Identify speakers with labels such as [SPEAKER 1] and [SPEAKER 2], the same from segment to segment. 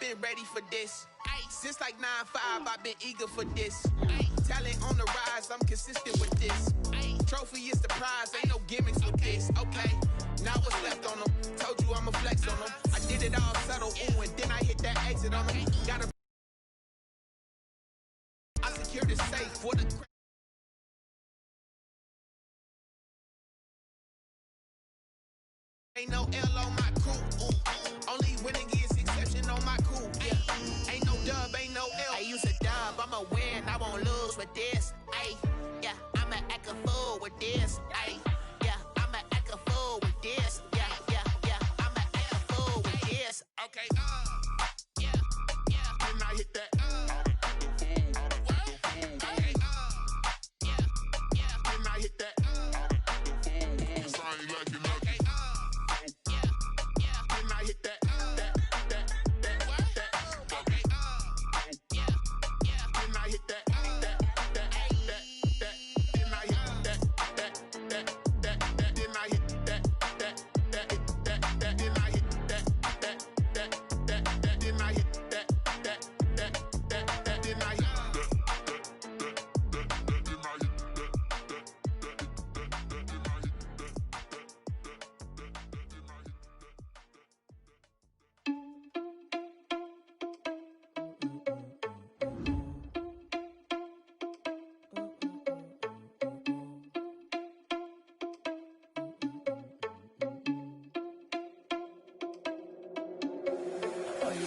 [SPEAKER 1] been ready for this. Since like 9-5, I've been eager for this. Talent on the rise, I'm consistent with this. Trophy is the prize, ain't no gimmicks with this. Okay, now what's left on them? Told you I'ma flex on them. I did it all subtle, ooh, and then I hit that exit on them. I secured the safe for the. Ain't no L on my crew, ooh. Only winning is exception on my crew, yeah. Ain't no dub, ain't no L. I use a dub, I'ma win, I won't lose with this. Ayy, yeah, I'ma act a fool with this. Ayy, yeah, I'ma act a fool with this. Yeah, yeah, yeah, I'ma act a fool with this. Okay, yeah, yeah. Can I hit that? Okay, yeah, yeah. Can I hit that? Cause I ain't like it.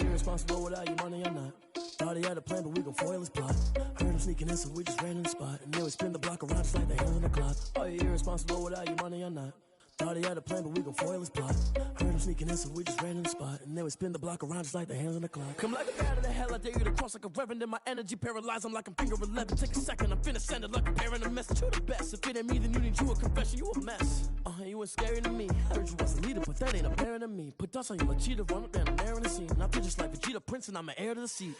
[SPEAKER 2] Irresponsible without your money or not. Thought he had a plan, but we gon' foil his plot. Heard him sneaking in, so we just ran in the spot. And then we spin the block around just like the hands on the clock. Are you irresponsible without your money or not? Thought he had a plan, but we gon' foil his plot. Heard him sneaking in, so we just ran in the spot. And then we spin the block around just like the hands on the clock. Come like a bat of the hell, I dare you to cross like a reverend. In my energy paralyzed, I'm like I'm finger 11. Take a second, I'm finna send it like a parent a message. You the best, if it ain't me, then you need you a confession. You a mess, you ain't scary to me. Heard you was a leader, but that ain't apparent to me. Put dust on you like cheetah, run up down the air in the scene. And I feel just like Vegeta Prince, and I'm an heir to the seat.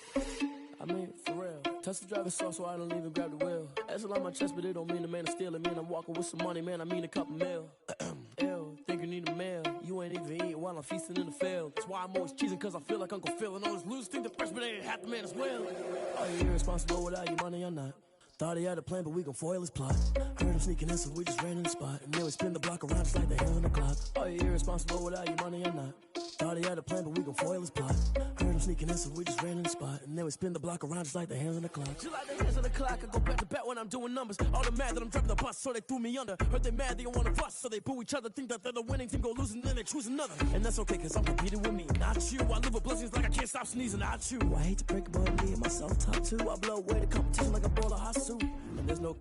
[SPEAKER 2] I mean, for real. Touch the driver's soft so I don't even grab the wheel. That's on my chest, but it don't mean the man is stealing. Mean I'm walking with some money, man, I mean a couple mil. Ew, think you need a meal. You ain't even eating while I'm feasting in the field. That's why I'm always cheesing, cause I feel like Uncle Phil. And all this loose think the freshman ain't half the man as well. Are you irresponsible without your money or not? Thought he had a plan, but we gon' foil his plot. Heard him sneaking in, so we just ran in the spot. And then we spin the block around just like the hands on the clock. Are you irresponsible without your money or not? Thought he had a plan, but we gon' foil his plot. Heard him sneaking in, so we just ran in the spot. And then we spin the block around just like the hands on the clock. Just like the hands on the clock, I go back to back when I'm doing numbers. All the mad that I'm driving the bus, so they threw me under. Heard they mad, they don't wanna bust, so they boo each other. Think that they're the winning team, go losing, then they choose another. And that's okay, cause I'm competing with me, not you. I live with blessings like I can't stop sneezing, not you. I hate to break it, but me and myself top two. I blow away the competition like a ball of hot soup. And there's no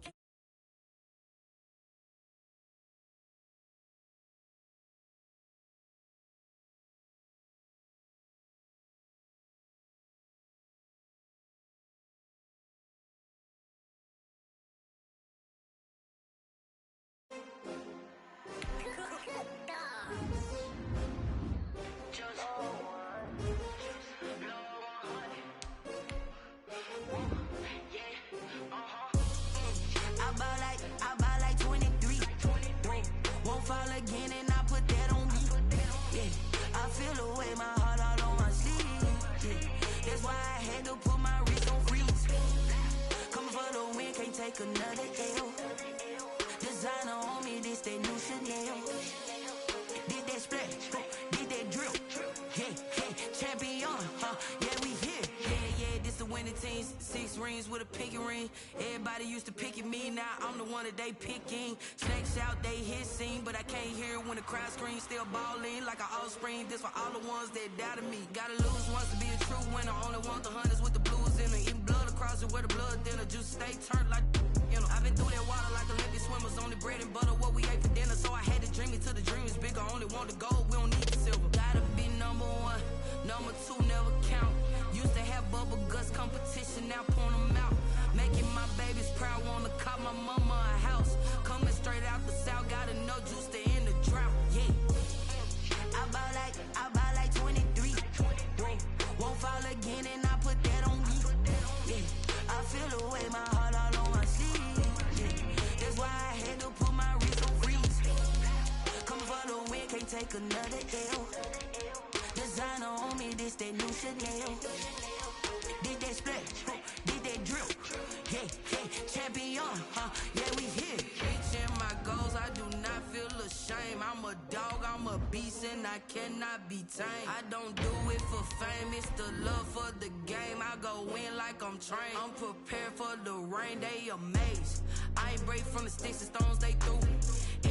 [SPEAKER 3] fall again and I put that on me. Yeah, I feel the way, my heart all on my sleeve. Yeah, that's why I had to put my wrist on freeze. Coming for the win, can't take another L. Designer on me, this that new Chanel. Did that splash, did that drip. Yeah, yeah, champion, yeah, we here. Yeah, this the winning teams. 6 rings with a pinky ring. Everybody used to pick at me, now I'm the one that they picking. Snakes out, they hit scene, but I can't hear when the crowd screams. Still balling like an offspring. This for all the ones that doubted me. Gotta lose once to be a true winner. Only want the hunters with the blues in it. Eating blood across it where the blood dinner. Juice stay turned like, you know. I've been through that water like Olympic swimmers. Only bread and butter, what we ate for dinner. So I had to dream it till the dream is bigger. Only want the gold, we don't need the silver. Gotta be number 1, number 2 never count. Used to have bubble guts competition, now point them out. Making my babies proud, wanna cop my mama a house. Coming straight out the south, gotta know juice to end the drought. Yeah, I buy like 23. Won't fall again and I put that on me. Yeah, I feel the way, my heart all on my sleeve. Yeah, that's why I had to put my wrist on freeze. Coming for the win, can't take another L. Designer on told me this that new Chanel. Did that splash, did that drip. Yeah, champion, yeah, we here. Reaching my goals, I do not feel ashamed. I'm a dog, I'm a beast, and I cannot be tamed. I don't do it for fame, it's the love for the game. I go in like I'm trained. I'm prepared for the rain, they amazed. I ain't break from the sticks and stones they threw.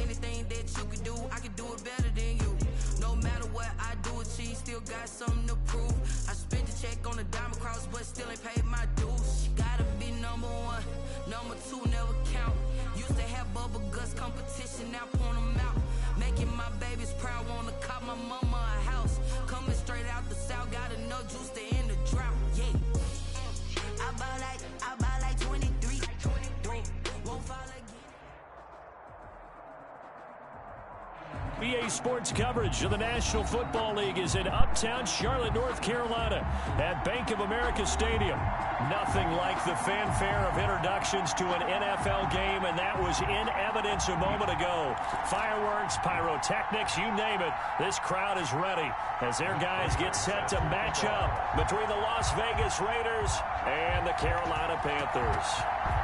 [SPEAKER 3] Anything that you can do, I can do it better than you. No matter what I do achieve, still got something to prove. I spent the check on the diamond cross, but still ain't paid my dues. Gotta be number one, number two never count. Used to have bubble guts competition, now point them out. Making my babies proud, wanna cop my mama a house. Coming straight out the south, got enough juice to end the drought. Yeah, I buy like 23. Won't fall again.
[SPEAKER 4] BA Sports coverage of the National Football League is in uptown Charlotte, North Carolina at Bank of America Stadium. Nothing like the fanfare of introductions to an NFL game, and that was in evidence a moment ago. Fireworks, pyrotechnics, you name it. This crowd is ready as their guys get set to match up between the Las Vegas Raiders and the Carolina Panthers.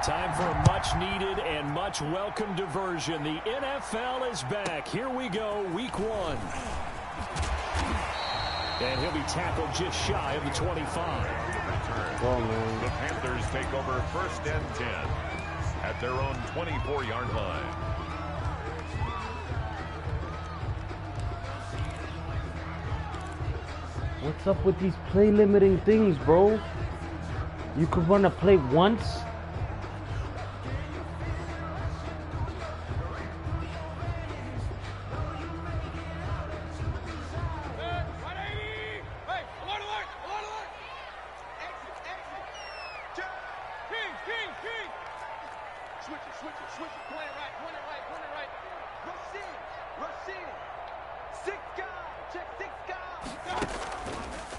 [SPEAKER 4] Time for a much-needed and much-welcome diversion. The NFL is back. Here we go, Week 1. And he'll be tackled just shy of the 25.
[SPEAKER 5] Oh, man. The Panthers take over 1st and 10 at their own 24-yard line.
[SPEAKER 6] What's up with these play-limiting things, bro? You could run a play once.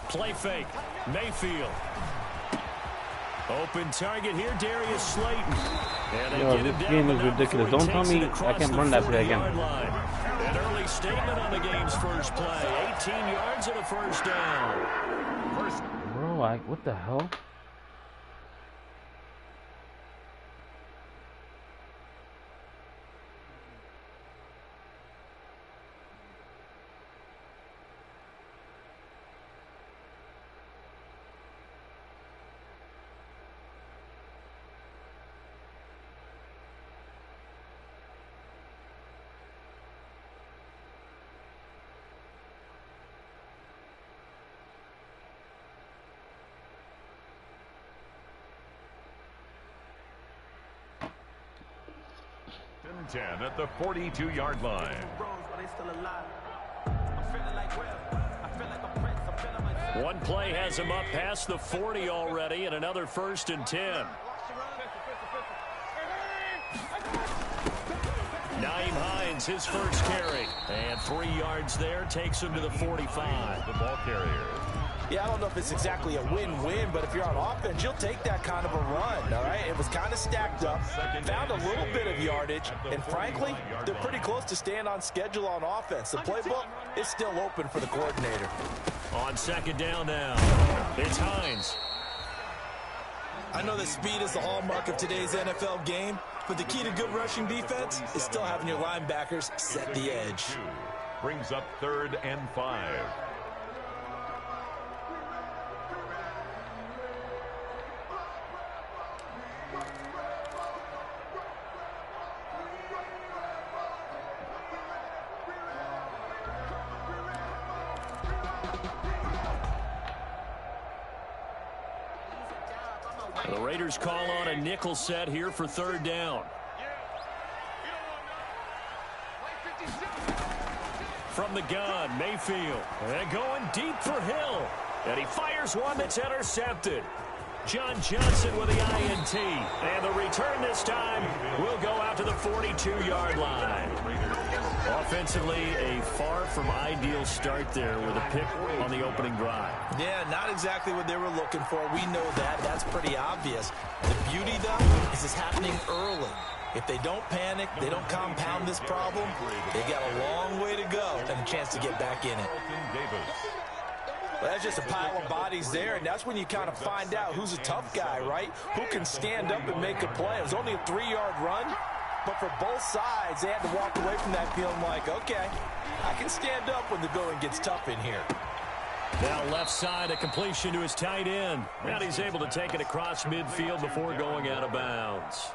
[SPEAKER 4] Play fake. Mayfield. Open target here, Darius Slayton.
[SPEAKER 6] Yo, this game is ridiculous. Don't tell me I can't run that play again.
[SPEAKER 4] An early statement on the game's first play. 18 yards and a first down.
[SPEAKER 6] Bro, what the hell?
[SPEAKER 5] And 10 at the 42-yard line.
[SPEAKER 4] One play has him up past the 40 already, and another 1st and 10. Naeem Hines, his first carry. And 3 yards there, takes him to the 45.
[SPEAKER 5] The ball carrier.
[SPEAKER 7] Yeah, I don't know if it's exactly a win-win, but if you're on offense, you'll take that kind of a run, all right? It was kind of stacked up, found a little bit of yardage, and frankly, they're pretty close to staying on schedule on offense. The playbook is still open for the coordinator.
[SPEAKER 4] On 2nd down now, it's Hines.
[SPEAKER 7] I know that speed is the hallmark of today's NFL game, but the key to good rushing defense is still having your linebackers set the edge.
[SPEAKER 5] Brings up 3rd and 5.
[SPEAKER 4] The Raiders call on a nickel set here for 3rd down. From the gun, Mayfield. And going deep for Hill. And he fires one that's intercepted. John Johnson with the INT. And the return this time will go out to the 42-yard line. Offensively, a far from ideal start there with a pick on the opening drive.
[SPEAKER 7] Yeah, not exactly what they were looking for. We know that. That's pretty obvious. The beauty, though, is it's happening early. If they don't panic, they don't compound this problem, they got a long way to go and a chance to get back in it. Well, that's just a pile of bodies there, and that's when you kind of find out who's a tough guy, right? Who can stand up and make a play. It was only a 3-yard run, but for both sides, they had to walk away from that feeling like, okay, I can stand up when the going gets tough in here.
[SPEAKER 4] Now left side, a completion to his tight end. And he's able to take it across midfield before going out of bounds.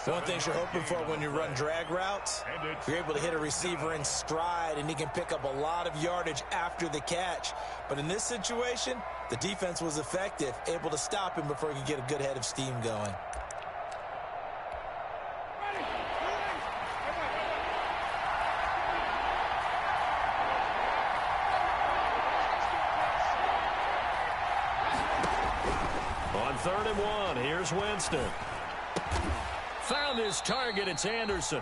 [SPEAKER 7] One thing you're hoping for when you run drag routes, you're able to hit a receiver in stride, and he can pick up a lot of yardage after the catch. But in this situation, the defense was effective, able to stop him before he could get a good head of steam going.
[SPEAKER 4] On 3rd and 1, here's Winston. Found his target, it's Anderson.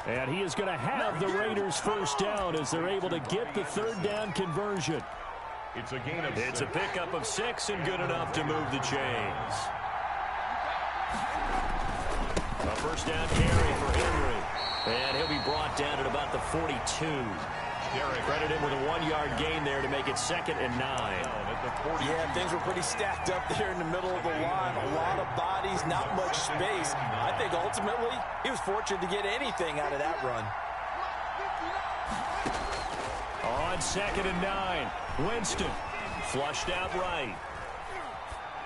[SPEAKER 4] And he is going to have the Raiders first down as they're able to get the 3rd down conversion.
[SPEAKER 5] It's a gain of 6.
[SPEAKER 4] It's a pickup of 6 and good enough to move the chains. A first down carry for Henry. And he'll be brought down at about the 42. Credit him with a 1-yard gain there to make it 2nd and 9.
[SPEAKER 7] Yeah, things were pretty stacked up there in the middle of the line. A lot of bodies, not much space. I think ultimately he was fortunate to get anything out of that run.
[SPEAKER 4] On 2nd and 9, Winston flushed out right.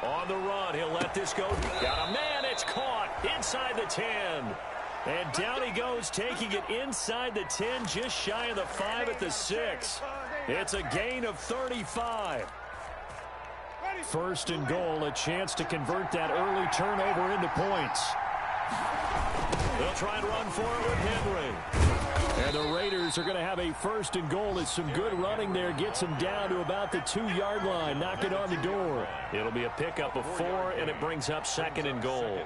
[SPEAKER 4] On the run, he'll let this go. Got a man, it's caught inside the 10. And down he goes, taking it inside the 10, just shy of the 5 at the 6. It's a gain of 35. 1st and goal, a chance to convert that early turnover into points. They'll try and run for it with Henry. And the Raiders are going to have a 1st and goal as some good running there gets him down to about the 2-yard line, knocking on the door. It'll be a pickup of 4, and it brings up 2nd and goal.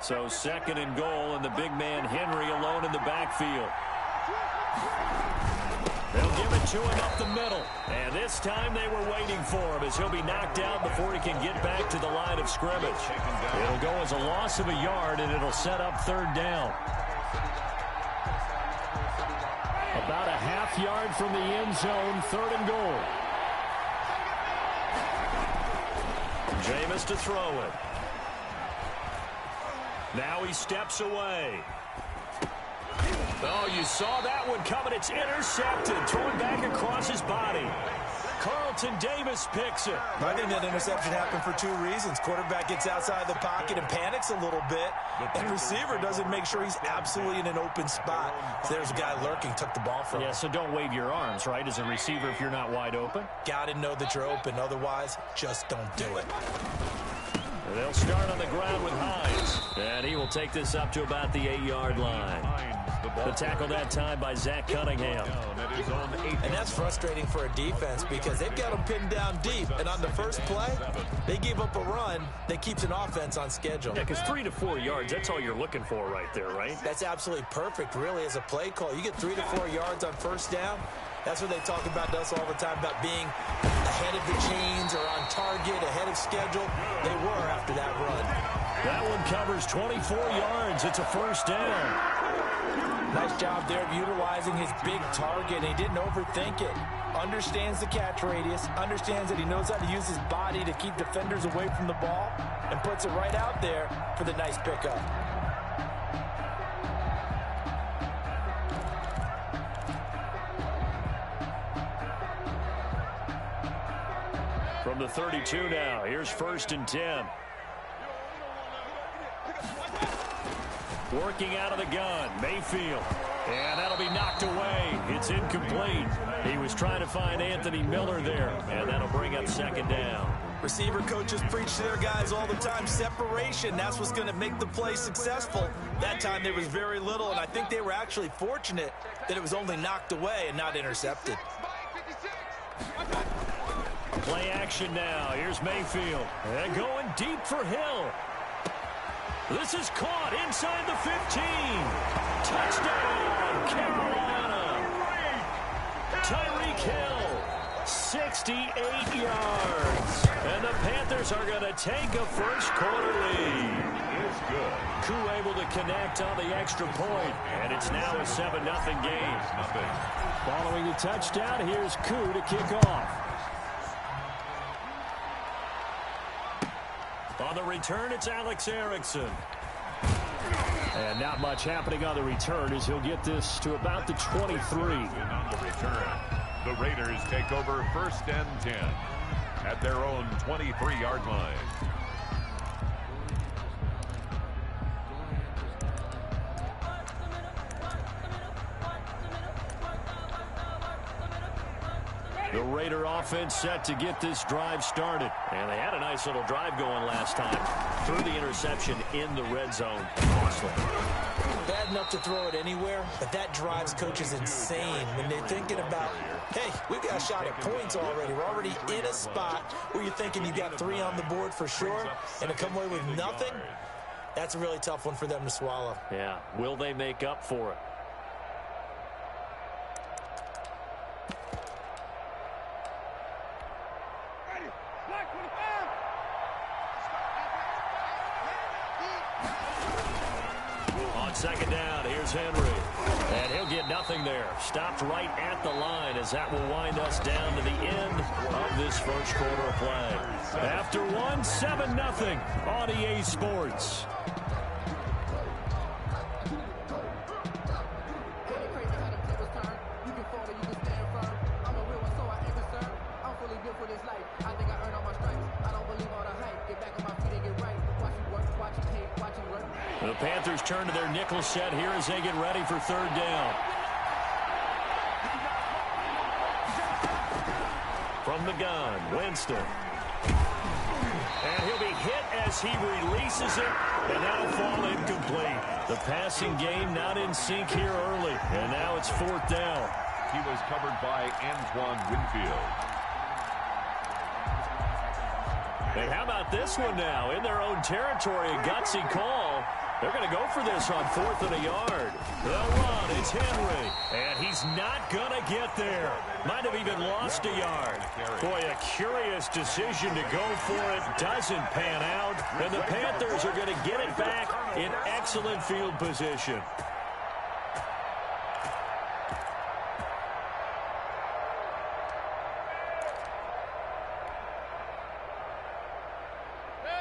[SPEAKER 4] So 2nd and goal, and the big man Henry alone in the backfield. They'll give it to him up the middle. And this time they were waiting for him as he'll be knocked out before he can get back to the line of scrimmage. It'll go as a loss of a yard, and it'll set up 3rd down. About a half-yard from the end zone, 3rd and goal. Jameis to throw it. Now he steps away. Oh, you saw that one coming. It's intercepted. Thrown back across his body. Carlton Davis picks it.
[SPEAKER 7] I think that interception happened for 2 reasons. Quarterback gets outside the pocket and panics a little bit. And receiver doesn't make sure he's absolutely in an open spot. So there's a guy lurking, took the ball from him.
[SPEAKER 4] Yeah, so don't wave your arms, right, as a receiver if you're not wide open.
[SPEAKER 7] Got to know that you're open. Otherwise, just don't do it.
[SPEAKER 4] They'll start on the ground with Hines. And he will take this up to about the 8-yard line. The tackle that time by Zach Cunningham.
[SPEAKER 7] And that's frustrating for a defense because they've got them pinned down deep. And on the first play, they gave up a run that keeps an offense on schedule.
[SPEAKER 4] Yeah, because 3 to 4 yards, that's all you're looking for right there, right?
[SPEAKER 7] That's absolutely perfect, really, as a play call. You get 3 to 4 yards on first down. That's what they talk about us all the time, about being ahead of the chains or on target, ahead of schedule. They were after that run.
[SPEAKER 4] That one covers 24 yards. It's a 1st down.
[SPEAKER 7] Nice job there of utilizing his big target. He didn't overthink it. Understands the catch radius, understands that he knows how to use his body to keep defenders away from the ball, and puts it right out there for the nice pickup.
[SPEAKER 4] From the 32 now, here's 1st and 10. Working out of the gun, Mayfield. And that'll be knocked away. It's incomplete. He was trying to find Anthony Miller there, and that'll bring up 2nd down.
[SPEAKER 7] Receiver coaches preach to their guys all the time. Separation, that's what's going to make the play successful. That time there was very little, and I think they were actually fortunate that it was only knocked away and not intercepted.
[SPEAKER 4] Play action now. Here's Mayfield. And going deep for Hill. This is caught inside the 15. Touchdown, Carolina. Tyreek Hill, 68 yards. And And the Panthers are going to take a first-quarter lead.
[SPEAKER 5] It's good.
[SPEAKER 4] Koo able to connect on the extra point, and it's now a 7-0 game. Following the touchdown, here's Koo to kick off. On the return, it's Alex Erickson. And not much happening on the return as he'll get this to about the 23.
[SPEAKER 5] On the return, the Raiders take over 1st and 10 at their own 23-yard line.
[SPEAKER 4] The Raider offense set to get this drive started. And they had a nice little drive going last time. Threw the interception in the red zone.
[SPEAKER 7] Bad enough to throw it anywhere, but that drives coaches insane when they're thinking about, hey, we've got a shot at points already. We're already in a spot where you're thinking you've got 3 on the board for sure, and to come away with nothing, that's a really tough one for them to swallow.
[SPEAKER 4] Yeah, will they make up for it? Second down, here's Henry. And he'll get nothing there. Stopped right at the line as that will wind us down to the end of this first quarter of play. After one, 7-0 on EA Sports. The Panthers turn to their nickel set here as they get ready for 3rd down. From the gun, Winston. And he'll be hit as he releases it, and that'll fall incomplete. The passing game not in sync here early, and now it's 4th down.
[SPEAKER 5] He was covered by Antoine Winfield.
[SPEAKER 4] And how about this one now? In their own territory, a gutsy call. They're going to go for this on 4th and a yard. They'll run. It's Henry. And he's not going to get there. Might have even lost a yard. Boy, a curious decision to go for it. Doesn't pan out. And the Panthers are going to get it back in excellent field position.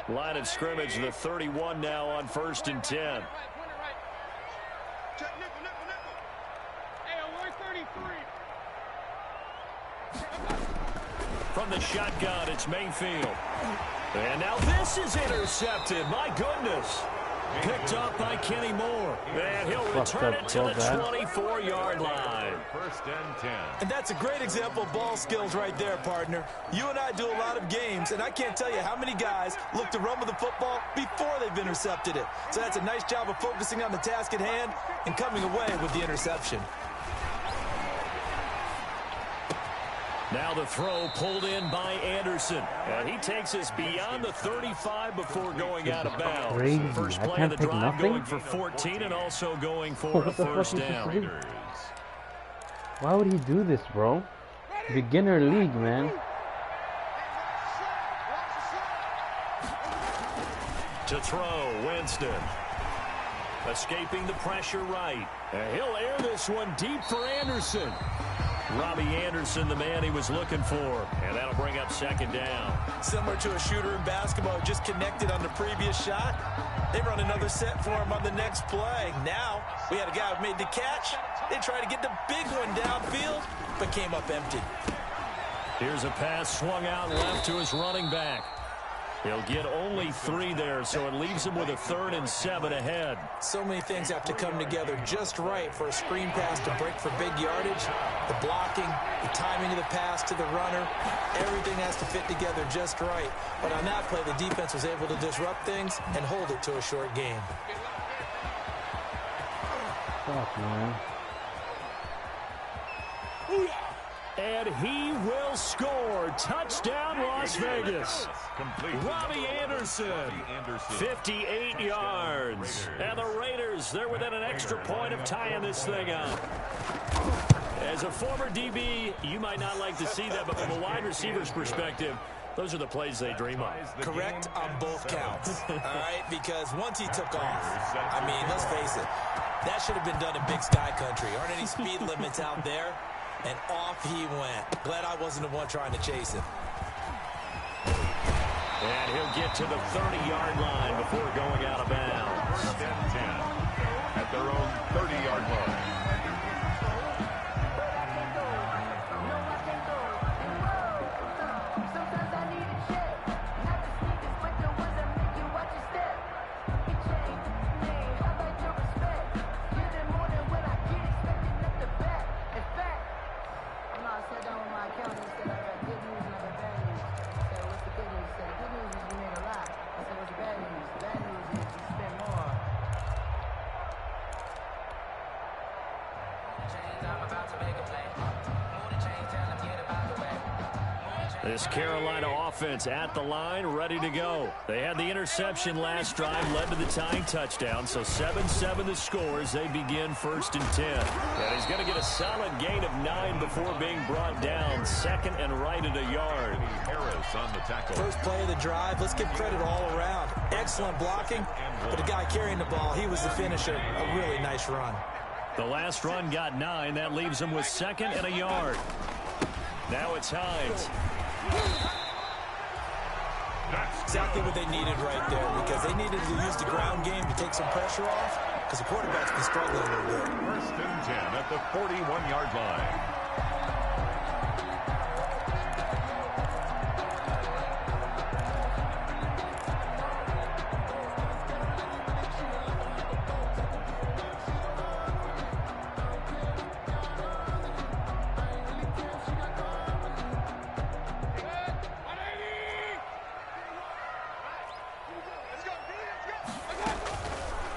[SPEAKER 4] Line of scrimmage, the 31 now on 1st and 10. From the shotgun, it's Mayfield. And now this is intercepted. My goodness. Picked up by Kenny Moore. And he'll return it to the 24-yard line.
[SPEAKER 5] 1st and 10.
[SPEAKER 7] And that's a great example of ball skills right there, partner. You and I do a lot of games, and I can't tell you how many guys look to run with the football before they've intercepted it. So that's a nice job of focusing on the task at hand and coming away with the interception.
[SPEAKER 4] Now the throw pulled in by Anderson. And he takes us beyond the 35 before going out of bounds.
[SPEAKER 6] Crazy.
[SPEAKER 4] First play of the drive going for 14 and also going for a first down.
[SPEAKER 6] Why would he do this, bro? Beginner league, man.
[SPEAKER 4] To throw, Winston. Escaping the pressure right. And he'll air this one deep for Anderson. Robbie Anderson, the man he was looking for. And that'll bring up 2nd down.
[SPEAKER 7] Similar to a shooter in basketball who just connected on the previous shot. They run another set for him on the next play. Now, we had a guy who made the catch. They tried to get the big one downfield, but came up empty.
[SPEAKER 4] Here's a pass swung out left to his running back. He'll get only 3 there, so it leaves him with a 3rd and 7 ahead.
[SPEAKER 7] So many things have to come together just right for a screen pass to break for big yardage. The blocking, the timing of the pass to the runner, everything has to fit together just right. But on that play, the defense was able to disrupt things and hold it to a short game.
[SPEAKER 6] Fuck, man.
[SPEAKER 4] And he will score. Touchdown, Las Vegas. Robbie Anderson, 58 yards. And the Raiders, they're within an extra point of tying this thing up. As a former DB, you might not like to see that, but from a wide receiver's perspective, Those are the plays they dream of.
[SPEAKER 7] Correct on both counts, all right? Because once he took off, I mean, let's face it, that should have been done in Big Sky Country. Aren't any speed limits out there? And off he went. Glad I wasn't the one trying to chase him.
[SPEAKER 4] And he'll get to the 30-yard line before going out of bounds.
[SPEAKER 5] 10 at their own 30-yard line.
[SPEAKER 4] This Carolina offense at the line, ready to go. They had the interception last drive, led to the tying touchdown. So 7-7 the score as they begin 1st and 10. And he's going to get a solid gain of 9 before being brought down. 2nd and right at a yard.
[SPEAKER 5] Harris on the tackle.
[SPEAKER 7] First play of the drive. Let's give credit all around. Excellent blocking, but the guy carrying the ball, he was the finisher. A really nice run.
[SPEAKER 4] The last run got 9. That leaves him with 2nd and a yard. Now it's Hines.
[SPEAKER 7] That's exactly what they needed right there, because they needed to use the ground game to take some pressure off, because the quarterback's been struggling a little bit.
[SPEAKER 5] 1st and 10 at the 41-yard line.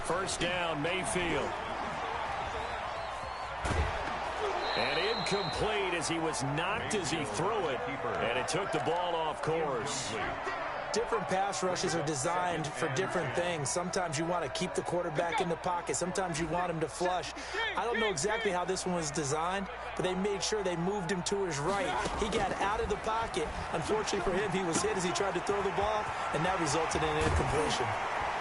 [SPEAKER 4] First down, Mayfield. And incomplete as he was knocked as he threw it. And it took the ball off course.
[SPEAKER 7] Different pass rushes are designed for different things. Sometimes you want to keep the quarterback in the pocket. Sometimes you want him to flush. I don't know exactly how this one was designed, but they made sure they moved him to his right. He got out of the pocket. Unfortunately for him, he was hit as he tried to throw the ball, and that resulted in an incompletion.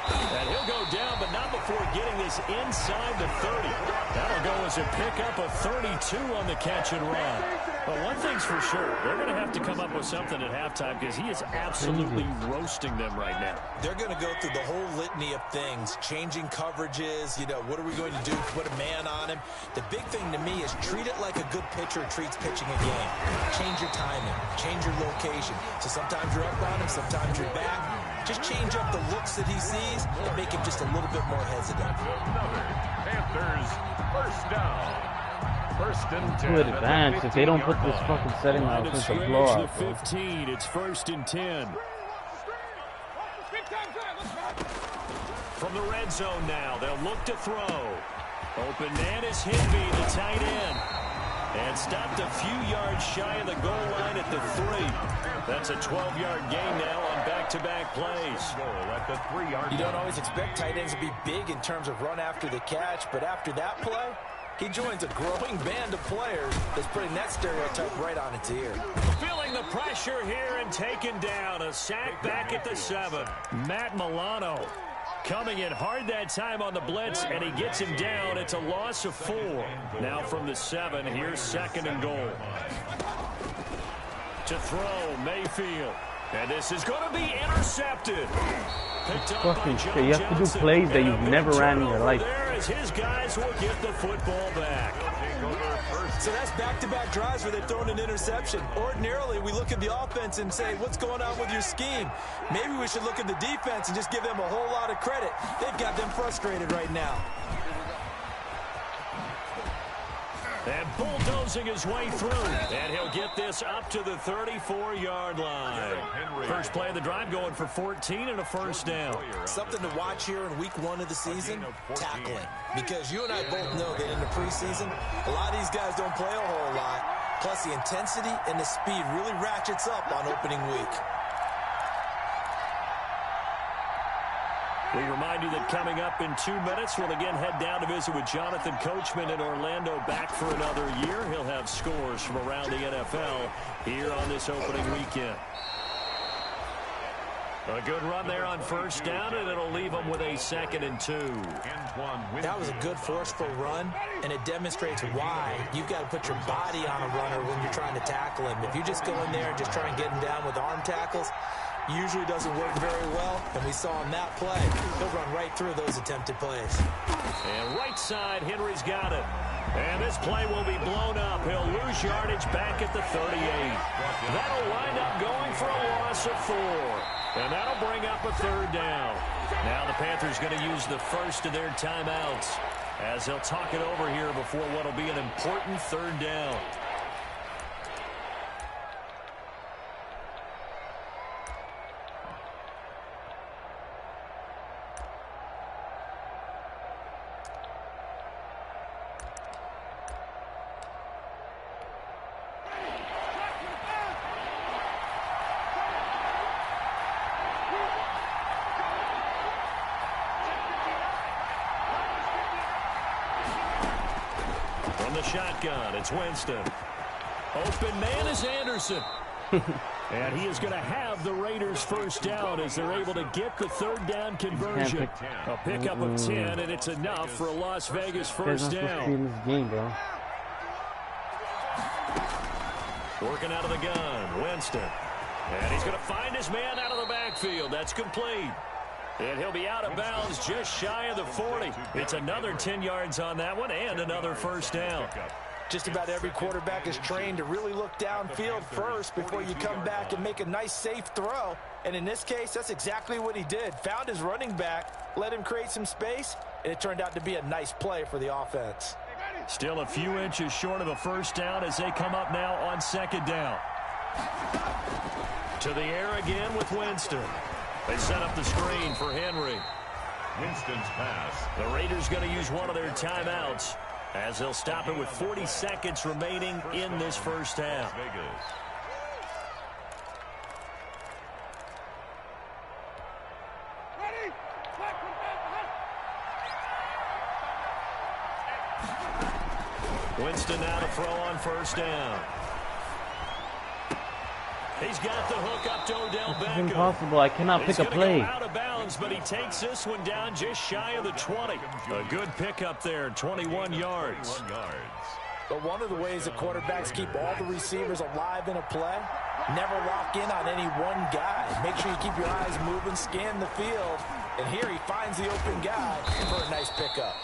[SPEAKER 4] And he'll go down, but not before getting this inside the 30. That'll go as a pickup of 32 on the catch and run. But one thing's for sure, they're going to have to come up with something at halftime because he is absolutely roasting them right now.
[SPEAKER 7] They're going to go through the whole litany of things, changing coverages, you know, what are we going to do, put a man on him. The big thing to me is treat it like a good pitcher treats pitching a game. Change your timing, change your location. So sometimes you're up on him, sometimes you're back. Just change up the looks that he sees and make him just a little bit more hesitant.
[SPEAKER 5] Another Panthers first down. 1st and 10.
[SPEAKER 6] To advance if they don't put this fucking setting out. It's a blowout.
[SPEAKER 4] 15. It's 1st and 10. From the red zone now, they'll look to throw. Open man is Higby, the tight end. And stopped a few yards shy of the goal line at the 3. That's a 12-yard gain now on back-to-back plays.
[SPEAKER 5] At the 3-yard
[SPEAKER 7] You don't always expect tight ends to be big in terms of run after the catch, but after that play, he joins a growing band of players that's putting that stereotype right on its ear.
[SPEAKER 4] Feeling the pressure here and taken down. A sack back at the 7. Matt Milano coming in hard that time on the blitz, and he gets him down. It's a loss of 4. Now from the 7, here's 2nd and goal. To throw, Mayfield. And this is going to be intercepted. Picked up by Joe
[SPEAKER 6] You have to do plays that you've never ran in your life.
[SPEAKER 4] There as his guys will get the football back.
[SPEAKER 7] So that's back-to-back drives where they've thrown an interception. Ordinarily, we look at the offense and say, what's going on with your scheme? Maybe we should look at the defense and just give them a whole lot of credit. They've got them frustrated right now.
[SPEAKER 4] And bulldozing his way through. And he'll get this up to the 34-yard line. First play of the drive going for 14 and a first down.
[SPEAKER 7] Something to watch here in week 1 of the season, tackling. Because you and I both know that in the preseason, a lot of these guys don't play a whole lot. Plus the intensity and the speed really ratchets up on opening week.
[SPEAKER 4] We remind you that coming up in 2 minutes, we'll again head down to visit with Jonathan Coachman in Orlando, back for another year. He'll have scores from around the NFL here on this opening weekend. A good run there on first down, and it'll leave them with a 2nd and 2.
[SPEAKER 7] That was a good forceful run, and it demonstrates why you've got to put your body on a runner when you're trying to tackle him. If you just go in there and just try and get him down with arm tackles, usually doesn't work very well, and we saw on that play, he'll run right through those attempted plays.
[SPEAKER 4] And right side, Henry's got it. And this play will be blown up. He'll lose yardage back at the 38. That'll wind up going for a loss of 4. And that'll bring up a 3rd down. Now the Panthers going to use the first of their timeouts as they'll talk it over here before what will be an important 3rd down. Shotgun, it's Winston. Open man is Anderson. And he is going to have the Raiders first down as they're able to get the 3rd down conversion. A pickup of 10, and it's enough for a Las Vegas first down.
[SPEAKER 6] This game, bro.
[SPEAKER 4] Working out of the gun, Winston. And he's going to find his man out of the backfield. That's complete. And he'll be out of bounds just shy of the 40. It's another 10 yards on that one and another first down.
[SPEAKER 7] Just about every quarterback is trained to really look downfield first before you come back and make a nice, safe throw. And in this case, that's exactly what he did. Found his running back, let him create some space, and it turned out to be a nice play for the offense.
[SPEAKER 4] Still a few inches short of a first down as they come up now on 2nd down. To the air again with Winston. They set up the screen for Henry.
[SPEAKER 5] Winston's pass.
[SPEAKER 4] The Raiders going to use one of their timeouts as they'll stop it with 40 seconds remaining in this first half. Winston now to throw on first down. He's got the hook up to Odell Beckham.
[SPEAKER 6] It's impossible. I cannot pick a play.
[SPEAKER 4] Go out of bounds, but he takes this one down just shy of the 20. A good pickup there, 21 yards.
[SPEAKER 7] But one of the ways that quarterbacks keep all the receivers alive in a play, never lock in on any one guy. Make sure you keep your eyes moving, scan the field. And here he finds the open guy for a nice pickup.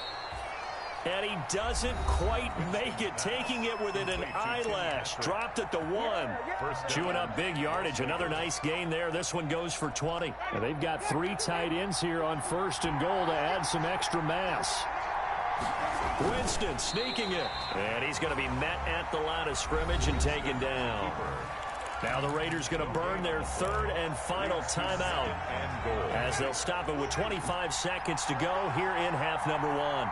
[SPEAKER 4] And he doesn't quite make it, taking it within an eyelash. Dropped at the 1. Chewing up big yardage. Another nice gain there. This one goes for 20. And they've got 3 tight ends here on 1st and goal to add some extra mass. Winston sneaking it. And he's going to be met at the line of scrimmage and taken down. Now the Raiders going to burn their 3rd and final timeout as they'll stop it with 25 seconds to go here in half number 1.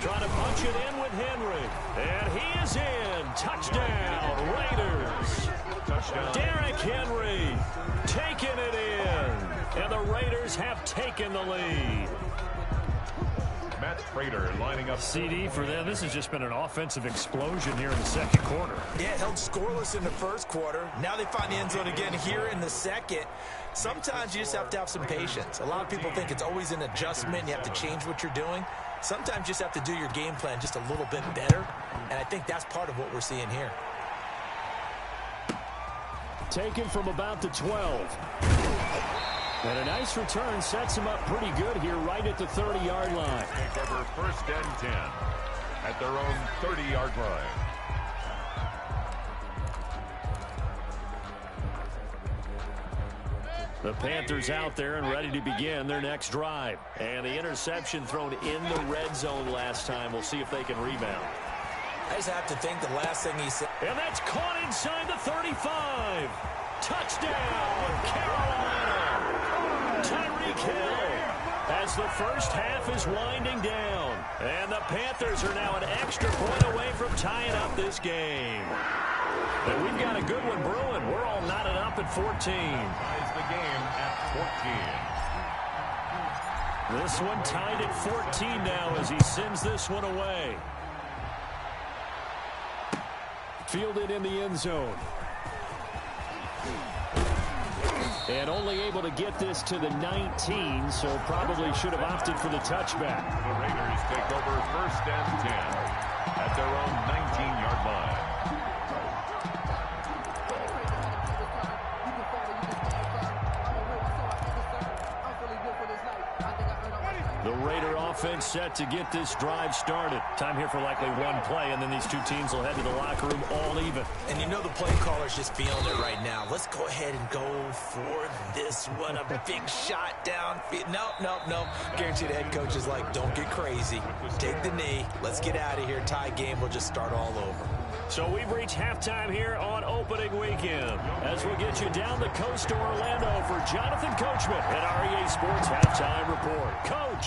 [SPEAKER 4] Trying to punch it in with Henry. And he is in. Touchdown, Raiders. Touchdown. Derrick Henry taking it in. And the Raiders have taken the lead.
[SPEAKER 5] Matt Prater lining up.
[SPEAKER 4] CD for them. This has just been an offensive explosion here in the 2nd quarter.
[SPEAKER 7] Yeah, held scoreless in the 1st quarter. Now they find the end zone again here in the 2nd. Sometimes you just have to have some patience. A lot of people think it's always an adjustment. You have to change what you're doing. Sometimes you just have to do your game plan just a little bit better. And I think that's part of what we're seeing here.
[SPEAKER 4] Taken from about the 12. And a nice return sets him up pretty good here right at the 30-yard line.
[SPEAKER 5] Take over 1st and 10 at their own 30-yard line.
[SPEAKER 4] The Panthers out there and ready to begin their next drive. And the interception thrown in the red zone last time. We'll see if they can rebound.
[SPEAKER 7] I just have to think the last thing he said.
[SPEAKER 4] And that's caught inside the 35. Touchdown, Carolina. Tyreek Hill as the first half is winding down. And the Panthers are now an extra point away from tying up this game. And we've got a good one brewing. We're all knotted up at 14.
[SPEAKER 5] Ties the game at 14.
[SPEAKER 4] This one tied at 14 now as he sends this one away. Fielded in the end zone. And only able to get this to the 19, so probably should have opted for the touchback.
[SPEAKER 5] The Raiders take over 1st and 10 at their own 19-yard line.
[SPEAKER 4] The Raider offense set to get this drive started. Time here for likely one play, and then these two teams will head to the locker room all even.
[SPEAKER 7] And you know the play caller's just feeling it right now. Let's go ahead and go for this one. A big shot down. Nope. Guarantee the head coach is like, don't get crazy. Take the knee. Let's get out of here. Tie game. We'll just start all over.
[SPEAKER 4] So we've reached halftime here on opening weekend. As we'll get you down the coast to Orlando for Jonathan Coachman at REA Sports Halftime Report. Coach,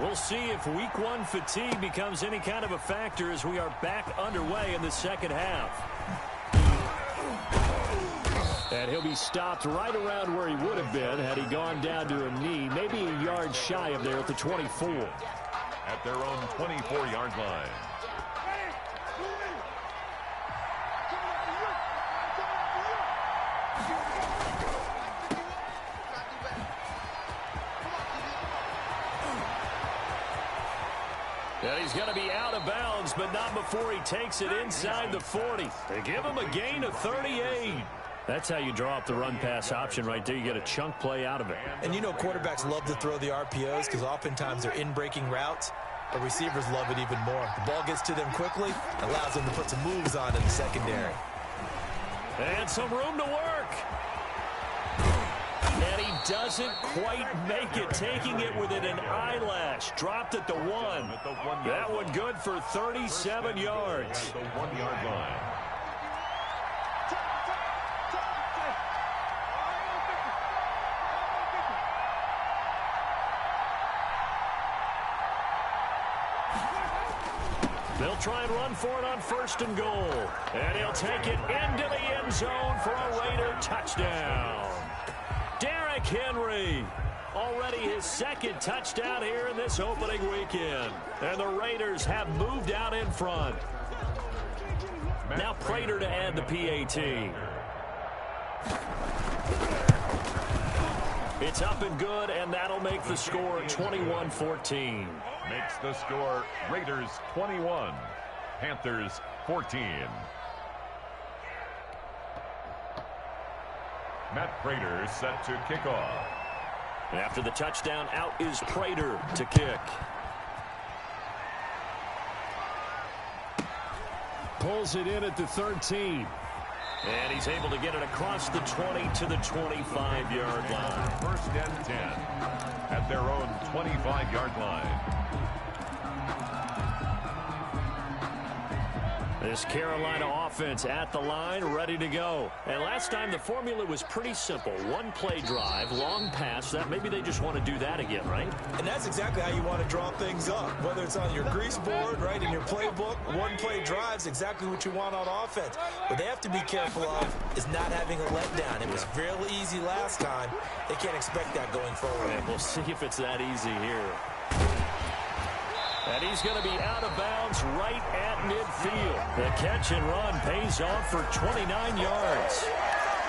[SPEAKER 4] we'll see if week one fatigue becomes any kind of a factor as we are back underway in the second half. And he'll be stopped right around where he would have been had he gone down to a knee, maybe a yard shy of there at the 24.
[SPEAKER 5] At their own 24-yard line.
[SPEAKER 4] And he's going to be out of bounds, but not before he takes it inside the 40. They give him a gain of 38. That's how you draw up the run-pass option right there. You get a chunk play out of it.
[SPEAKER 7] And you know quarterbacks love to throw the RPOs because oftentimes they're in-breaking routes. But receivers love it even more. The ball gets to them quickly, allows them to put some moves on in the secondary.
[SPEAKER 4] And some room to work. And he doesn't quite make it, taking it within an eyelash. Dropped at the 1. That one good for 37 yards.
[SPEAKER 5] The 1-yard line.
[SPEAKER 4] They'll try and run for it on 1st and goal. And he'll take it into the end zone for a Raider touchdown. Derrick Henry, already his 2nd touchdown here in this opening weekend. And the Raiders have moved out in front. Now Prater to add the PAT. It's up and good, and that'll make the score 21-14.
[SPEAKER 5] Makes the score Raiders 21, Panthers 14. Matt Prater set to kick off.
[SPEAKER 4] After the touchdown, out is Prater to kick. Pulls it in at the 13. And he's able to get it across the 20 to the 25-yard line.
[SPEAKER 5] 1st and 10 at their own 25-yard line.
[SPEAKER 4] This Carolina offense at the line, ready to go. And last time the formula was pretty simple. One play drive, long pass. That maybe they just want to do that again, right?
[SPEAKER 7] And that's exactly how you want to draw things up. Whether it's on your grease board, right, in your playbook, one play drive's exactly what you want on offense. What they have to be careful of is not having a letdown. It was fairly easy last time. They can't expect that going forward.
[SPEAKER 4] And we'll see if it's that easy here. And he's going to be out of bounds right at midfield. The catch and run pays off for 29 yards.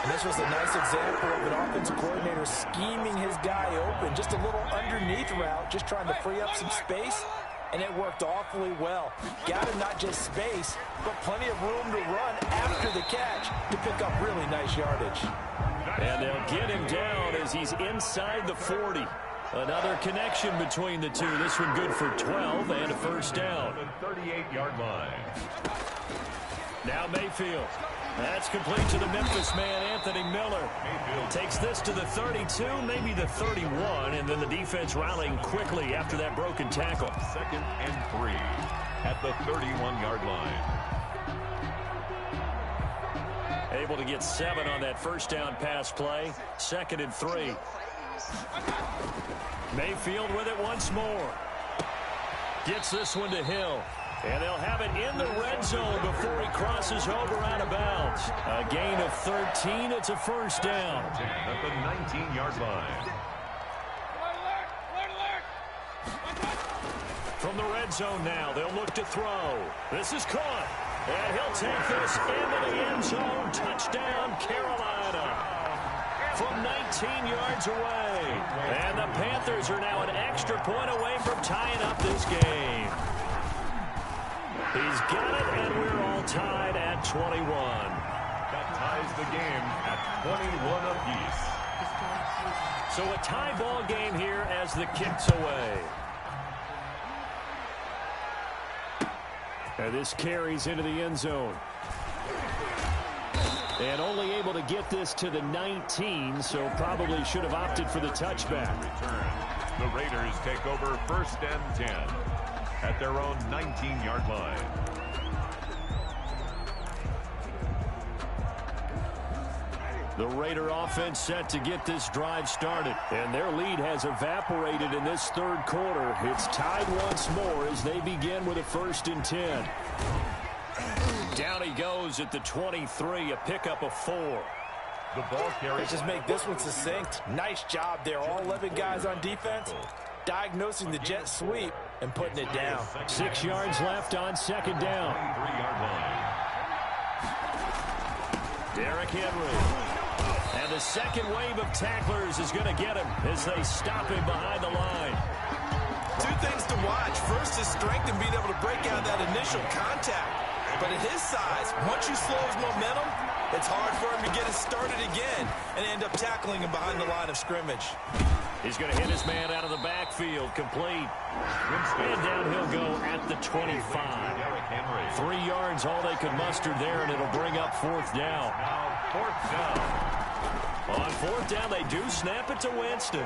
[SPEAKER 7] And this was a nice example of an offensive coordinator scheming his guy open. Just a little underneath route, just trying to free up some space. And it worked awfully well. Got him not just space, but plenty of room to run after the catch to pick up really nice yardage.
[SPEAKER 4] And they'll get him down as he's inside the 40. Another connection between the two. This one good for 12 and a 1st down.
[SPEAKER 5] The 38-yard line.
[SPEAKER 4] Now Mayfield. That's complete to the Memphis man, Anthony Miller. Mayfield takes this to the 32, maybe the 31, and then the defense rallying quickly after that broken tackle.
[SPEAKER 5] 2nd and 3 at the 31-yard line.
[SPEAKER 4] Able to get 7 on that 1st down pass play. 2nd and 3. Mayfield with it once more. Gets this one to Hill. And they'll have it in the red zone before he crosses over out of bounds. A gain of 13. It's a 1st down.
[SPEAKER 5] At the 19-yard line.
[SPEAKER 4] From the red zone now, they'll look to throw. This is caught. And he'll take this into the end zone. Touchdown, Carolina. from 19 yards away. And the Panthers are now an extra point away from tying up this game. He's got it, and we're all tied at 21.
[SPEAKER 5] That ties the game at 21 apiece.
[SPEAKER 4] So a tie ball game here as the kick's away. And this carries into the end zone. And only able to get this to the 19, so probably should have opted for the touchback.
[SPEAKER 5] Return. The Raiders take over 1st and 10 at their own 19-yard line.
[SPEAKER 4] The Raider offense set to get this drive started. And their lead has evaporated in this third quarter. It's tied once more as they begin with a 1st and 10. Down he goes at the 23, a pickup of 4.
[SPEAKER 5] The ball carrier.
[SPEAKER 7] Let's just make this one succinct. Nice job there. All 11 guys on defense diagnosing the jet sweep and putting it down.
[SPEAKER 4] 6 yards left on 2nd down.
[SPEAKER 5] 3-yard line.
[SPEAKER 4] Derrick Henry. And the second wave of tacklers is going to get him as they stop him behind the line.
[SPEAKER 7] 2 things to watch. First, his strength and being able to break out that initial contact. But at his size, once you slow his momentum, it's hard for him to get it started again and end up tackling him behind the line of scrimmage.
[SPEAKER 4] He's going to hit his man out of the backfield, complete. And down he'll go at the 25. 3 yards, all they could muster there, and it'll bring up 4th down.
[SPEAKER 5] Now 4th down.
[SPEAKER 4] On 4th down, they do snap it to Winston.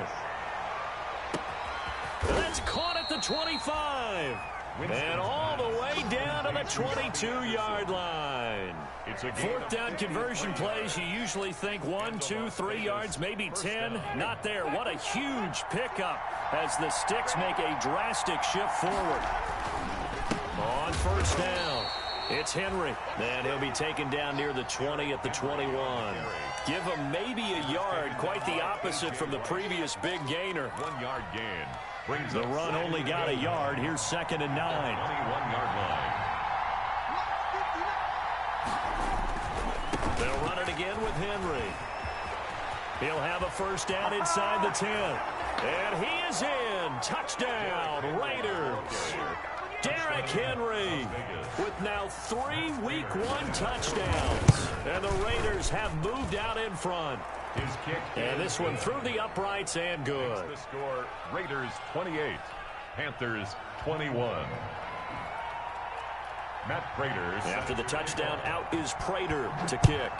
[SPEAKER 4] That's caught at the 25. And all the way down to the 22-yard line. 4th down conversion plays, you usually think 1, 2, 3 yards, maybe 10. Not there. What a huge pickup as the Sticks make a drastic shift forward. On 1st down, it's Henry. And he'll be taken down near the 20 at the 21. Give him maybe a yard, quite the opposite from the previous big gainer.
[SPEAKER 5] 1-yard gain. Brings
[SPEAKER 4] the run only got a yard. Here's 2nd and 9.
[SPEAKER 5] 21-yard line.
[SPEAKER 4] They'll run it again with Henry. He'll have a 1st down inside the 10. And he is in. Touchdown, Raiders. Derrick Henry with now 3 Week 1 touchdowns. And the Raiders have moved out in front.
[SPEAKER 5] His kick.
[SPEAKER 4] And this one through the uprights and good.
[SPEAKER 5] The score, Raiders 28, Panthers 21. Matt Prater.
[SPEAKER 4] After the touchdown, out is Prater to kick.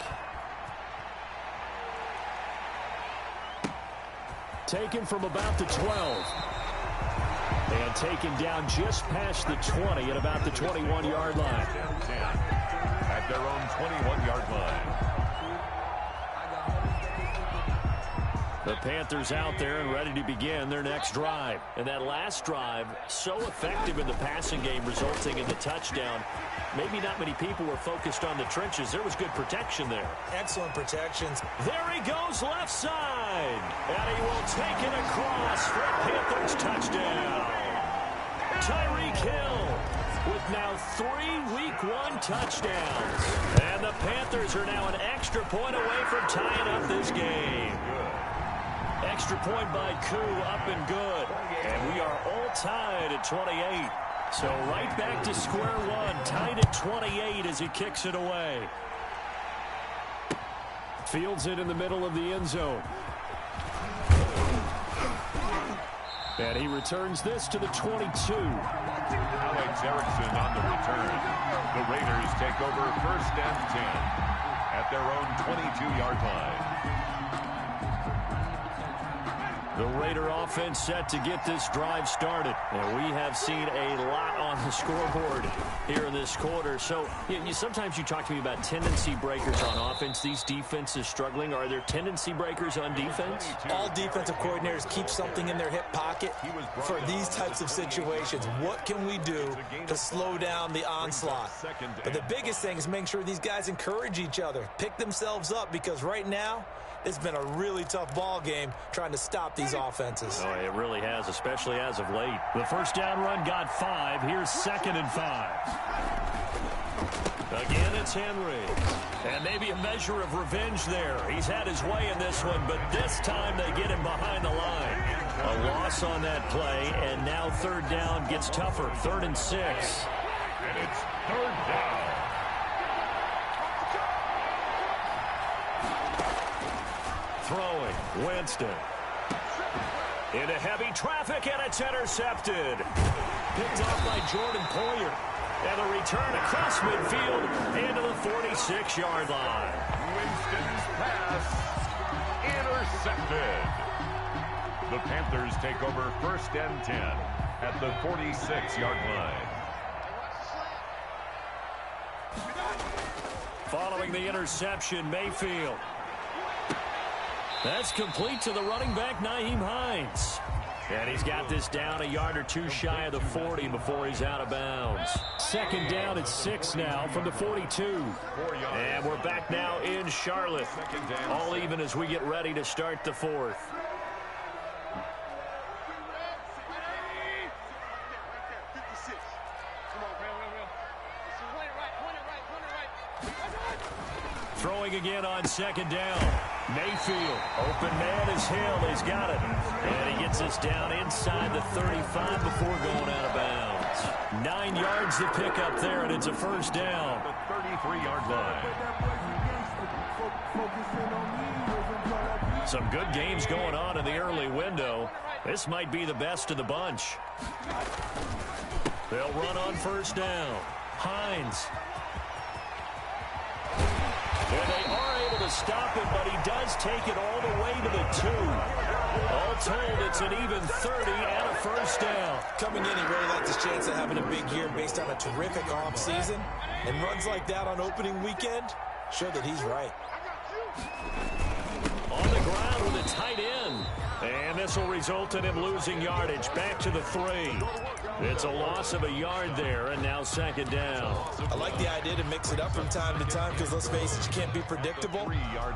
[SPEAKER 4] Taken from about the 12. And taken down just past the 20 at about the 21-yard line.
[SPEAKER 5] 10 at their own 21-yard line.
[SPEAKER 4] The Panthers out there and ready to begin their next drive. And that last drive, so effective in the passing game, resulting in the touchdown. Maybe not many people were focused on the trenches. There was good protection there.
[SPEAKER 7] Excellent protections.
[SPEAKER 4] There he goes left side. And he will take it across for a Panthers touchdown. Tyreek Hill with now 3 Week 1 touchdowns. And the Panthers are now an extra point away from tying up this game. Extra point by Koo, up and good. And we are all tied at 28. So right back to square one, tied at 28 as he kicks it away. Fields it in the middle of the end zone. And he returns this to the 22.
[SPEAKER 5] Alex Erickson on the return. The Raiders take over 1st and 10 at their own 22-yard line.
[SPEAKER 4] The Raider offense set to get this drive started. And we have seen a lot on the scoreboard here in this quarter. So sometimes you talk to me about tendency breakers on offense. These defenses struggling. Are there tendency breakers on defense?
[SPEAKER 7] All defensive coordinators keep something in their hip pocket for these types of situations. What can we do to slow down the onslaught? But the biggest thing is making sure these guys encourage each other, pick themselves up, because right now, it's been a really tough ball game trying to stop these offenses.
[SPEAKER 4] Oh, it really has, especially as of late. The 1st down run got 5. Here's 2nd and 5. Again, it's Henry. And maybe a measure of revenge there. He's had his way in this one, but this time they get him behind the line. A loss on that play, and now third down gets tougher. 3rd and 6.
[SPEAKER 5] And it's 3rd down.
[SPEAKER 4] Throwing, Winston. Into heavy traffic, and it's intercepted. Picked off by Jordan Poyer. And the return across midfield into the 46-yard line.
[SPEAKER 5] Winston's pass intercepted. The Panthers take over 1st and 10 at the 46-yard line.
[SPEAKER 4] Following the interception, Mayfield. That's complete to the running back, Nyheim Hines. And he's got this down a yard or two shy of the 40 before he's out of bounds. 2nd down at 6 now from the 42. And we're back now in Charlotte. All even as we get ready to start the 4th. Throwing again on 2nd down. Mayfield, open man is Hill. He's got it. And he gets us down inside the 35 before going out of bounds. 9 yards to pick up there, and it's a 1st down.
[SPEAKER 5] The 33-yard line.
[SPEAKER 4] Some good games going on in the early window. This might be the best of the bunch. They'll run on 1st down. Hines. And they are able to stop him, but he does take it all the way to the 2. All told, it's an even 30 and a 1st down.
[SPEAKER 7] Coming in, he really liked his chance of having a big year based on a terrific offseason. And runs like that on opening weekend show that he's right.
[SPEAKER 4] On the ground with a tight end. And this will result in him losing yardage. Back to the 3. It's a loss of a yard there, and now 2nd down.
[SPEAKER 7] I like the idea to mix it up from time to time because, let's face it, you can't be predictable.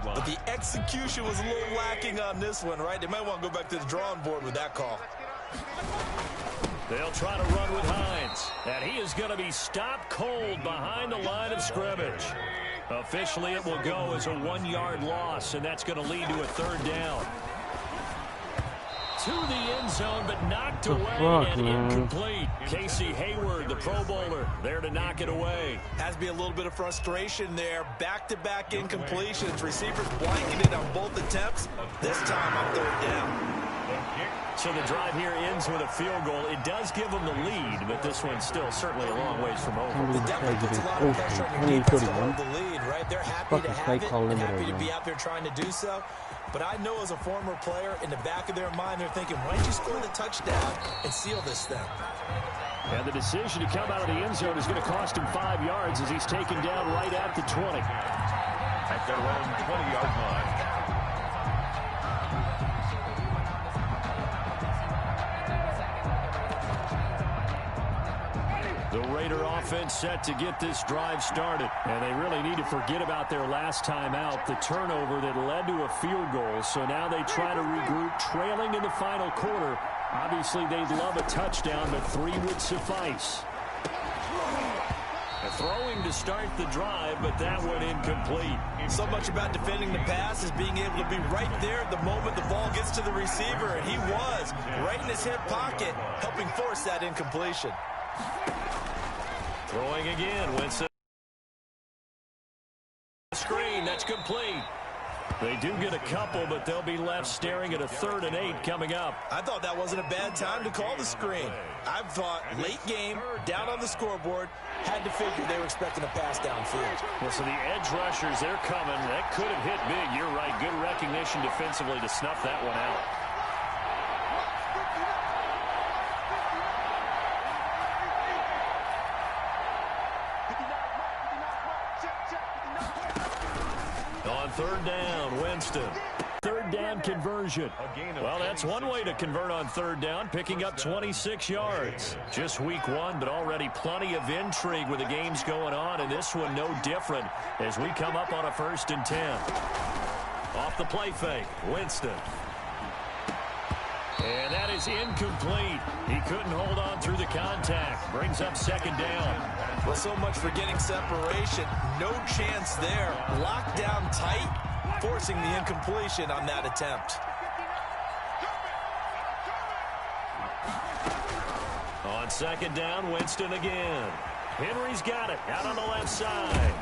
[SPEAKER 7] But the execution was a little lacking on this one, right? They might want to go back to the drawing board with that call.
[SPEAKER 4] They'll try to run with Hines. And he is going to be stopped cold behind the line of scrimmage. Officially, it will go as a 1-yard loss, and that's going to lead to a 3rd down. To the end zone, but knocked away and incomplete. Casey Hayward, the Pro Bowler, there to knock it away.
[SPEAKER 7] Has to be a little bit of frustration there. Back-to-back incompletions. Receivers blanketed on both attempts. This time on 3rd down.
[SPEAKER 4] So the drive here ends with a field goal. It does give them the lead, but this one's still certainly a long ways from over.
[SPEAKER 7] It definitely puts a lot of pressure on your defense to hold the lead, right? They're happy to have it, happy to be out there trying to do so. But I know as a former player, in the back of their mind, they're thinking, why don't you score the touchdown and seal this thing?
[SPEAKER 4] And the decision to come out of the end zone is going to cost him 5 yards as he's taken down right at the 20.
[SPEAKER 5] At their own 20-yard line.
[SPEAKER 4] The Raider offense set to get this drive started. And they really need to forget about their last time out, the turnover that led to a field goal. So now they try to regroup, trailing in the final quarter. Obviously, they'd love a touchdown, but 3 would suffice. Throwing to start the drive, but that one incomplete.
[SPEAKER 7] So much about defending the pass is being able to be right there at the moment the ball gets to the receiver. And he was right in his hip pocket, helping force that incompletion.
[SPEAKER 4] Throwing again, Winston. Screen, that's complete. They do get a couple, but they'll be left staring at a 3rd and 8 coming up.
[SPEAKER 7] I thought that wasn't a bad time to call the screen. I thought late game, down on the scoreboard, had to figure they were expecting a pass downfield.
[SPEAKER 4] Well, so the edge rushers, they're coming. That could have hit big. You're right. Good recognition defensively to snuff that one out. On 3rd down, Winston. 3rd down conversion. Well, that's one way to convert on 3rd down, picking up 26 yards. Just week 1, but already plenty of intrigue with the games going on, and this one no different as we come up on a 1st and 10. Off the play fake, Winston. And that is incomplete. He couldn't hold on through the contact. Brings up second down.
[SPEAKER 7] Well, so much for getting separation. No chance there. Locked down tight, forcing the incompletion on that attempt.
[SPEAKER 4] On second down, Winston again. Henry's got it out on the left side.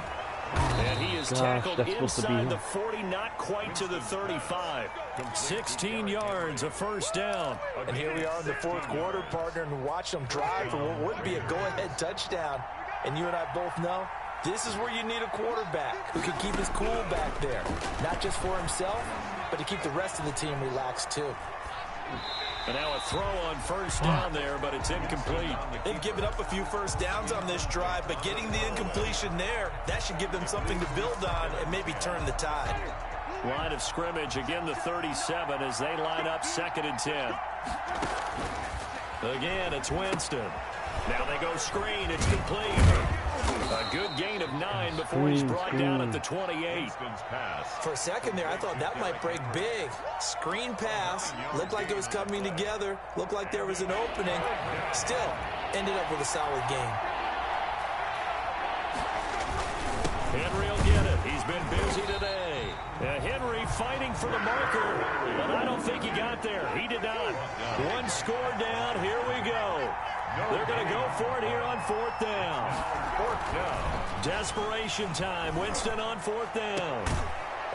[SPEAKER 4] And he is tackled inside the 40, not quite to the 35. 16 yards, a first down.
[SPEAKER 7] And here we are in the fourth quarter, partner, and watch them drive for what would be a go-ahead touchdown. And you and I both know this is where you need a quarterback who can keep his cool back there. Not just for himself, but to keep the rest of the team relaxed too.
[SPEAKER 4] And now a throw on first down there, but it's incomplete.
[SPEAKER 7] They've given up a few first downs on this drive, but getting the incompletion there, that should give them something to build on and maybe turn the tide.
[SPEAKER 4] Line of scrimmage, again the 37 as they line up 2nd and 10. Again, it's Winston. Now they go screen. It's complete. A good gain of 9 before he's brought down at the 28.
[SPEAKER 7] For a second there, I thought that might break big. Screen pass. Looked like it was coming together. Looked like there was an opening. Still, ended up with a solid game.
[SPEAKER 4] Henry will get it. He's been busy today. Henry fighting for the marker, but I don't think he got there. He did not. One score down. Here we go. They're going to go for it here on 4th down. 4th down. Desperation time. Winston on 4th down.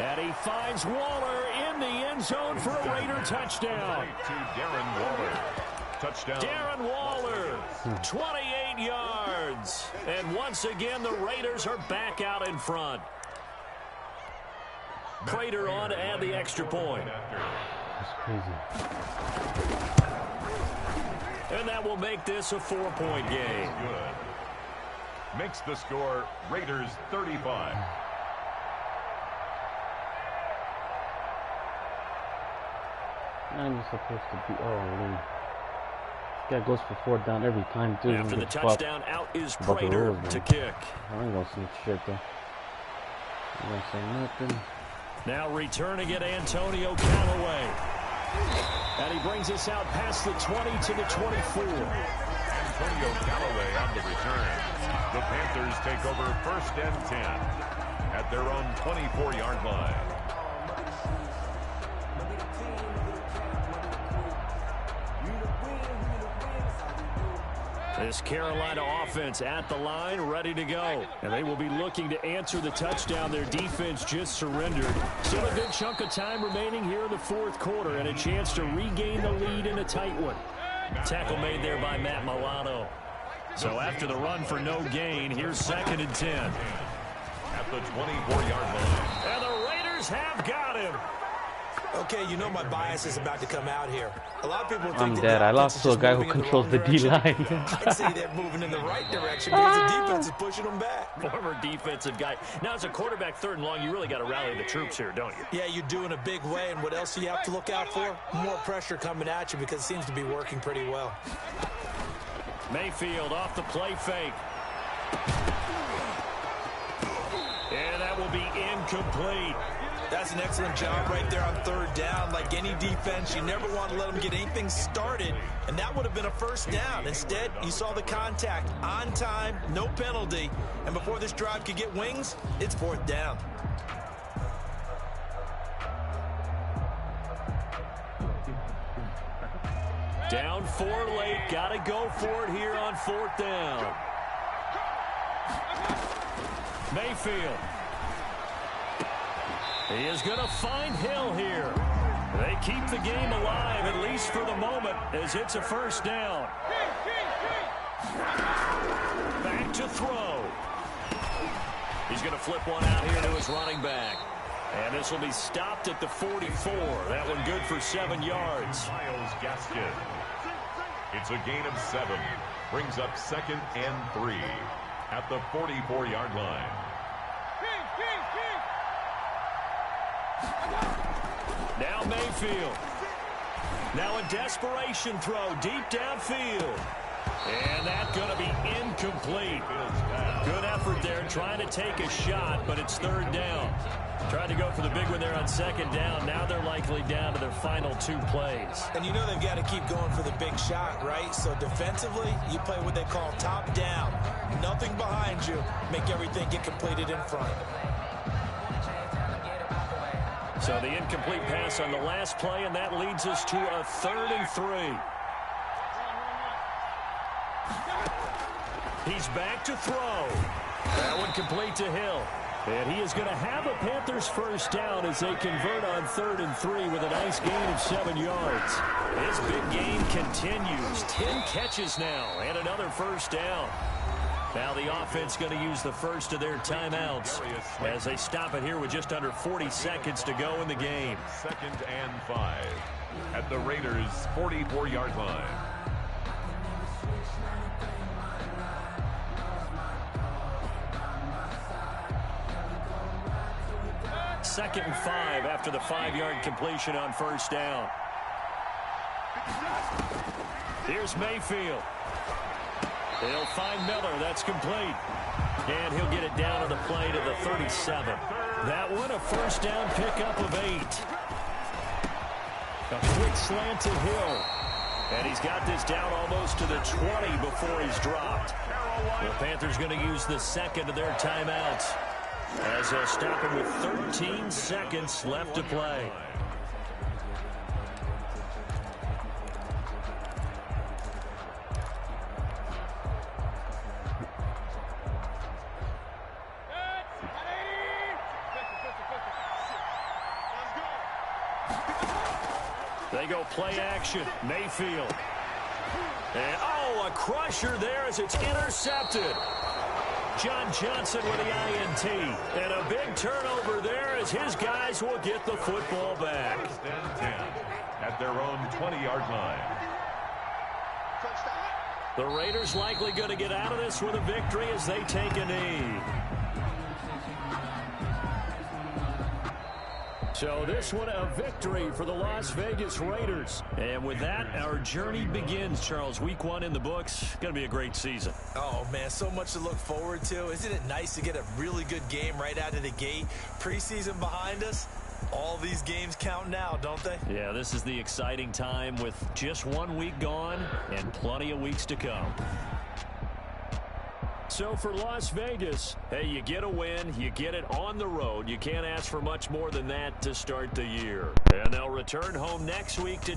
[SPEAKER 4] And he finds Waller in the end zone for a Raider touchdown.
[SPEAKER 5] To Darren Waller. Touchdown.
[SPEAKER 4] Darren Waller, 28 yards. And once again, the Raiders are back out in front. Prater on to add the extra point.
[SPEAKER 6] That's crazy.
[SPEAKER 4] And that will make this a 4-point game.
[SPEAKER 5] Good. Makes the score Raiders 35.
[SPEAKER 6] I'm supposed to be. Oh, man. This guy goes for 4th down every time, too.
[SPEAKER 4] After the touchdown, out is Prater to kick.
[SPEAKER 6] I ain't gonna say shit, though. I'm gonna say nothing.
[SPEAKER 4] Now returning it, Antonio Callaway. And he brings us out past the 20 to the 24.
[SPEAKER 5] Antonio Callaway on the return. The Panthers take over 1st and 10 at their own 24-yard line.
[SPEAKER 4] This Carolina offense at the line, ready to go. And they will be looking to answer the touchdown their defense just surrendered. Still a good chunk of time remaining here in the 4th quarter and a chance to regain the lead in a tight one. Tackle made there by Matt Milano. So after the run for no gain, here's 2nd and 10.
[SPEAKER 5] At the 24-yard line.
[SPEAKER 4] And the Raiders have got him.
[SPEAKER 7] Okay, you know my bias is about to come out here. A lot of people think
[SPEAKER 6] I'm dead. I lost to a guy who controls the D-line.
[SPEAKER 7] I'd say they're moving in the right direction because the defense is pushing them back.
[SPEAKER 4] Former defensive guy. Now, as a quarterback 3rd and long, you really got to rally the troops here, don't you?
[SPEAKER 7] Yeah, you do in a big way. And what else do you have to look out for? More pressure coming at you because it seems to be working pretty well.
[SPEAKER 4] Mayfield off the play fake. And that will be incomplete.
[SPEAKER 7] That's an excellent job right there on 3rd down. Like any defense, you never want to let them get anything started, and that would have been a 1st down. Instead, you saw the contact on time, no penalty, and before this drive could get wings, it's 4th down.
[SPEAKER 4] Down 4 late, got to go for it here on 4th down. Mayfield. He is going to find Hill here. They keep the game alive, at least for the moment, as it's a 1st down. Back to throw. He's going to flip one out here to his running back. And this will be stopped at the 44. That one good for 7 yards.
[SPEAKER 5] Miles Gaskin. It's a gain of 7. Brings up 2nd and 3 at the 44-yard line.
[SPEAKER 4] Now Mayfield. Now a desperation throw deep downfield. And that's going to be incomplete. Good effort there, trying to take a shot, but it's third down. Tried to go for the big one there on second down. Now they're likely down to their final 2 plays.
[SPEAKER 7] And you know they've got to keep going for the big shot, right? So defensively, you play what they call top down. Nothing behind you. Make everything get completed in front.
[SPEAKER 4] So the incomplete pass on the last play, and that leads us to a 3rd and 3. He's back to throw. That one complete to Hill. And he is going to have a Panthers first down as they convert on 3rd and 3 with a nice gain of 7 yards. This big game continues. 10 catches now and another first down. Now the offense going to use the first of their timeouts as they stop it here with just under 40 seconds to go in the game.
[SPEAKER 5] 2nd and 5 at the Raiders' 44-yard line.
[SPEAKER 4] Second and 5 after the 5-yard completion on first down. Here's Mayfield. They'll find Miller. That's complete. And he'll get it down to the play to the 37. That one a first down pickup of 8. A quick slant to Hill. And he's got this down almost to the 20 before he's dropped. The Panthers going to use the second of their timeouts as they'll stop him with 13 seconds left to play. They go play action. Mayfield. And, oh, a crusher there as it's intercepted. John Johnson with the INT. And a big turnover there as his guys will get the football back.
[SPEAKER 5] 10 at their own 20-yard line.
[SPEAKER 4] The Raiders likely going to get out of this with a victory as they take a knee. So this one a victory for the Las Vegas Raiders. And with that, our journey begins, Charles. Week 1 in the books. Going to be a great season.
[SPEAKER 7] Oh, man, so much to look forward to. Isn't it nice to get a really good game right out of the gate? Preseason behind us. All these games count now, don't they?
[SPEAKER 4] Yeah, this is the exciting time with just 1 week gone and plenty of weeks to come. So for Las Vegas, hey, you get a win, you get it on the road. You can't ask for much more than that to start the year. And they'll return home next week to...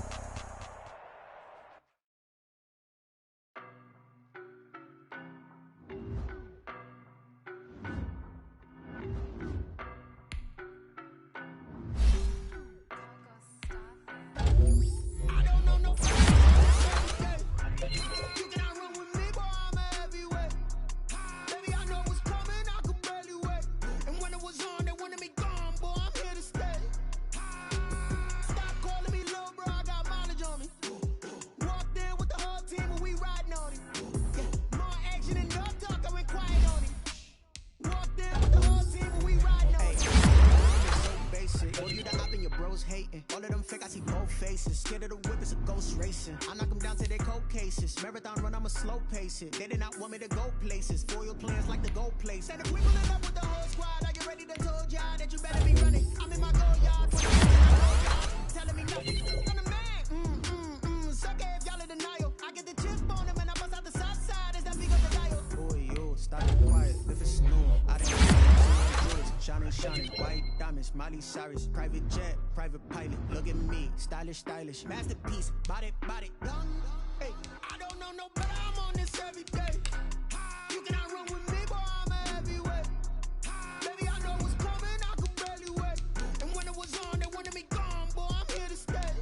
[SPEAKER 8] Hating. All of them fake, I see both faces. Scared of the whip, it's a ghost racing. I knock them down to their cold cases. Marathon run, I'm a slow pace it. They did not want me to go places. Foil plans like the go place. And if we pulling up with the whole squad, I get ready to told y'all that you better be running. I'm in my go yard. Telling me nothing. I'm the man. Suck it if y'all in denial. I get the chip on them and I bust out the south side. Is that big of the dial? Boy, yo, stop it quiet. If it's new, I didn't shining, white diamonds, Miley Cyrus, private jet, private pilot, look at me, stylish, masterpiece, body, young, hey, I don't know no better, I'm on this every day, you cannot run with me, boy, I'm a heavyweight, baby, I know what's coming, I could barely wait, and when it was on, they wanted me gone, boy, I'm here to stay,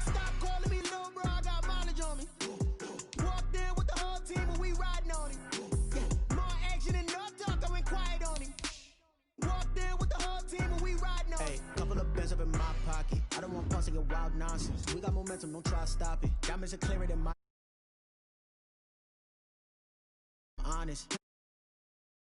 [SPEAKER 8] stop calling me little bro, I got mileage on me, walked in with the whole team and we riding on it, yeah, more action and no talk, I went quiet on him. Walked in with the whole team and we riding on. Hey, couple of bands up in my pocket. I don't want punks to get wild nonsense. We got momentum, don't try to stop it. Diamonds are clearer than my honest.